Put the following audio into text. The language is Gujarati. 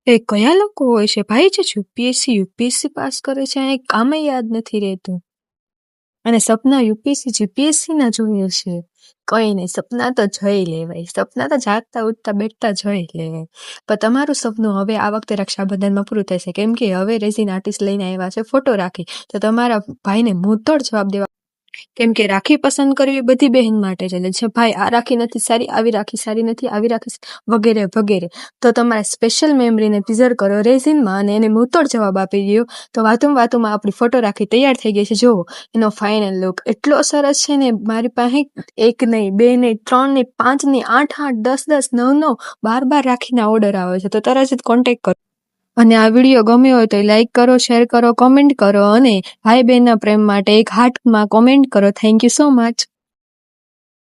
એ કયા લોકો હોય છે ભાઈ જે યુપીએસસી પાસ કરે છે એ કામે યાદ નથી રહેતું અને સપના યુપીએસસી જીપીએસસી ના જોઈએ છે. કઈ નહીં, સપના તો જોઈ લેવાય, સપના તો જાગતા ઉઠતા બેઠતા જોઈ લેવાય. પણ તમારું સપનું હવે આ વખતે રક્ષાબંધનમાં પૂરું થશે, કેમ કે હવે રેઝિન આર્ટિસ્ટ લઈને આવ્યા છે ફોટો રાખી. તો તમારા ભાઈને મુંહતોડ જવાબ દેવા, કેમ કે રાખી પસંદ કરવી બધી બહેન માટે છે. ભાઈ આ રાખી નથી સારી, આવી રાખી સારી નથી, આવી રાખી વગેરે વગેરે. તો તમારે સ્પેશિયલ મેમરીને પ્રિઝર્વ કરો રેઝિનમાં અને એને મુંહતોડ જવાબ આપી દો. તો વાતોમાં આપણી ફોટો રાખી તૈયાર થઈ ગઈ છે. જુઓ એનો ફાઇનલ લુક એટલો સરસ છે ને. મારી પાસે 1 નહીં, 2 નહીં, 3 નહીં, 5 નહીં, 8 8, 10 10, 9 9, 12 રાખીના ઓર્ડર આવે છે. તો તરત જ કોન્ટેક્ટ કરો. અને આ વિડીયો ગમ્યો હોય તો લાઈક કરો, શેર કરો, કોમેન્ટ કરો અને ભાઈ બહેનના પ્રેમ માટે એક હાર્ટમાં કોમેન્ટ કરો. Thank you so much.